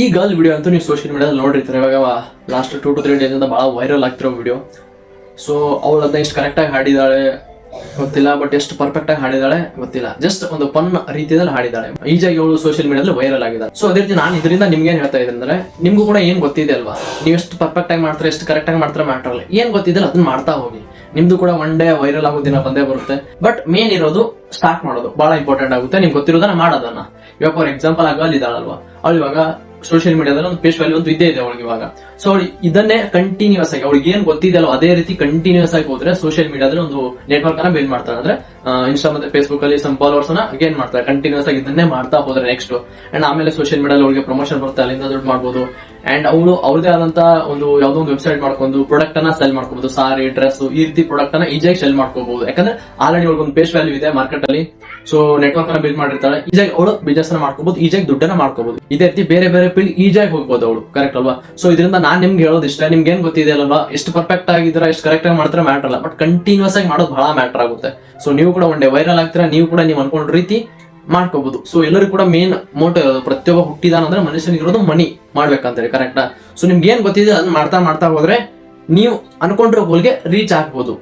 ಈ girl video ಅಂತೂ ನೀವು ಸೋಷಿಯಲ್ ಮೀಡಿಯಾದಲ್ಲಿ ನೋಡಿರ್ತೀರ. ಇವಾಗ ಲಾಸ್ಟ್ 2 to 3 days ಇಂದ ಭಾಳ ವೈರಲ್ ಆಗ್ತಿರೋ ವಿಡಿಯೋ. ಸೊ ಅವಳು ಅದನ್ನ ಎಷ್ಟು ಕರೆಕ್ಟಾಗಿ ಹಾಡಿದಾಳೆ ಗೊತ್ತಿಲ್ಲ, ಬಟ್ ಎಷ್ಟು ಪರ್ಫೆಕ್ಟ್ ಆಗಿ ಹಾಡಿದಾಳೆ ಗೊತ್ತಿಲ್ಲ. ಜಸ್ಟ್ ಒಂದು ಫನ್ ರೀತಿಯಲ್ಲಿ ಹಾಡಿದಾಳೆ. ಈಜಾಗಿ ಅವಳು ಸೋಷಿಯಲ್ ಮೀಡಿಯಾದಲ್ಲಿ ವೈರಲ್ ಆಗಿದ್ದಾಳೆ. ಸೊ ಅದೇ ರೀತಿ ನಾನು ಇದರಿಂದ ನಿಮ್ಗೆ ಏನ್ ಹೇಳ್ತಾ ಇದ್ದೀನಿ ಅಂದ್ರೆ, ನಿಮ್ಗೂ ಕೂಡ ಏನ್ ಗೊತ್ತಿದೆ ಅಲ್ವಾ, ನೀವು ಎಷ್ಟು ಪರ್ಫೆಕ್ಟ್ ಆಗಿ ಮಾಡ್ತಾರೆ, ಎಷ್ಟು ಕರೆಕ್ಟ್ ಆಗಿ ಮಾಡ್ತಾರೆ ಮ್ಯಾಟರ್ ಅಲ್ಲ. ಏನ್ ಗೊತ್ತಿದೆ ಅದನ್ನ ಮಾಡ್ತಾ ಹೋಗಿ, ನಿಮ್ದು ಕೂಡ ಒನ್ ಡೇ ವೈರಲ್ ಆಗೋ ದಿನ ಬಂದೇ ಬರುತ್ತೆ. ಬಟ್ ಮೇನ್ ಇರೋದು ಸ್ಟಾರ್ಟ್ ಮಾಡೋದು ಬಹಳ ಇಂಪಾರ್ಟೆಂಟ್ ಆಗುತ್ತೆ. ನಿಮ್ಗೆ ಗೊತ್ತಿರೋದನ್ನ ಮಾಡೋದನ್ನ. ಇವಾಗ ಫಾರ್ ಎಕ್ಸಾಂಪಲ್ ಆಗ ಅಲ್ಲಿ ಇದ್ದಾಳಲ್ವಾ, ಅವಳು ಇವಾಗ ಸೋಷಿಯಲ್ ಮೀಡಿಯಾದಲ್ಲಿ ಒಂದು ಫೇಸ್ ವ್ಯಾಲ್ಯೂ ಒಂದು ಇದ್ದೇ ಇದೆ ಅವಳಿಗೆ ಇವಾಗ. ಸೊ ಅವಳು ಇದನ್ನೇ ಕಂಟಿನ್ಯೂಸ್ ಆಗಿ ಅವಳಿಗೆ ಏನ್ ಗೊತ್ತಿದೆಯಲ್ಲ ಅದೇ ರೀತಿ ಕಂಟಿನ್ಯೂಸ್ ಆಗಿ ಹೋದ್ರೆ ಸೋಷಿಯಲ್ ಮೀಡಿಯಾದಲ್ಲಿ ಒಂದು ನೆಟ್ವರ್ಕ್ ಅನ್ನ ಬಿಲ್ಡ್ ಮಾಡ್ತಾರೆ. ಅಂದ್ರೆ ಇನ್ಸ್ಟಾ ಮತ್ತೆ ಫೇಸ್ಬುಕ್ ಅಲ್ಲಿ ಸಮ್ ಫಾಲೋವರ್ಸ್ ನ ಗೇನ್ ಮಾಡ್ತಾರೆ. ಕಂಟಿನ್ಯೂಸ್ ಆಗಿ ಇದನ್ನೇ ಮಾಡ್ತಾ ಹೋದ್ರೆ ನೆಕ್ಸ್ಟ್ ಅಂಡ್ ಆಮೇಲೆ ಸೋಷಿಯಲ್ ಮೀಡಿಯಾದಲ್ಲಿ ಅವಳಿಗೆ ಪ್ರಮೋಷನ್ ಬರುತ್ತೆ, ಅಲ್ಲಿಂದ ದುಡ್ಡು ಮಾಡ್ಬೋದು. ಅಂಡ್ ಅವಳು ಅವ್ರದೇ ಆದಂತ ಒಂದು ಯಾವ್ದೋ ಒಂದು ವೆಬ್ಸೈಟ್ ಮಾಡ್ಕೊಂಡು ಪ್ರಾಡಕ್ಟ್ ಅನ್ನ ಸೆಲ್ ಮಾಡ್ಕೋಬಹುದು. ಸಾರಿ, ಡ್ರೆಸ್, ಈ ರೀತಿ ಪ್ರಾಡಕ್ಟ್ ಅನ್ನ ಈಜಿಯಾಗಿ ಸೆಲ್ ಮಾಡ್ಕೋಬಹುದು. ಯಾಕಂದ್ರೆ ಆಲ್ರೆಡಿ ಅವ್ರಿಗೆ ಫೇಸ್ ವ್ಯಾಲ್ಯೂ ಇದೆ ಮಾರ್ಕೆಟ್ ಅಲ್ಲಿ. ಸೊ ನೆಟ್ವರ್ಕ್ ಅನ್ನ ಬಿಲ್ಡ್ ಮಾಡಿರ್ತಾಳೆ, ಈಜಿಯಾಗಿ ಅವಳು ಬಿಸ್ನೆಸ್ ಅನ್ನ ಮಾಡ್ಕೋಬಹುದು, ಈಜಿಯಾಗಿ ದುಡ್ಡನ್ನ ಮಾಡ್ಕೋಬಹುದು. ಇದೇ ರೀತಿ ಬೇರೆ ಬೇರೆ ಫೀಲ್ಡ್ ಈಜಿಯಾಗಿ ಹೋಗ್ಬೋದು ಅವಳು. ಕರೆಕ್ಟ್ ಅಲ್ವಾ? ಸೊ ಇದರಿಂದ ನಾನ್ ನಿಮ್ಗೆ ಹೇಳೋದು ಇಷ್ಟ, ನಿಮ್ಗೆ ಏನ್ ಗೊತ್ತಿದೆ ಅಲ್ವಾ, ಎಷ್ಟು ಪರ್ಫೆಕ್ಟ್ ಆಗಿದ್ರೆ ಎಷ್ಟು ಕರೆಕ್ಟ್ ಆಗಿ ಮಾಡ್ತಾರೆ ಮ್ಯಾಟರ್ ಅಲ್ಲ, ಬಟ್ ಕಂಟಿನ್ಯೂಸ್ ಆಗಿ ಮಾಡೋದು ಬಹಳ ಮ್ಯಾಟರ್ ಆಗುತ್ತೆ. ಸೊ ನೀವು ಕೂಡ ಒನ್ ಡೇ ವೈರಲ್ ಆಗ್ತೀರಾ, ನೀವು ಕೂಡ ನೀವು ಅನ್ಕೊಂಡ ರೀತಿ ಮಾಡ್ಕೋಬಹುದು. ಸೊ ಎಲ್ಲರಿಗೂ ಕೂಡ ಮೇನ್ ಮೋಟಿವ್ ಇರೋದು, ಪ್ರತಿಯೊಬ್ಬ ಹುಟ್ಟಿದಾನಂದ್ರೆ ಮನುಷ್ಯನಿಗೆ ಇರೋದು ಮನಿ ಮಾಡ್ಬೇಕಂತಾರೆ. ಕರೆಕ್ಟಾ? ಸೊ ನಿಮ್ಗೆ ಏನ್ ಗೊತ್ತಿದೆ ಅದನ್ನ ಮಾಡ್ತಾ ಮಾಡ್ತಾ ಹೋದ್ರೆ ನೀವು ಅನ್ಕೊಂಡಿರೋ ಗೋಲ್ಗೆ ರೀಚ್ ಆಗ್ಬೋದು.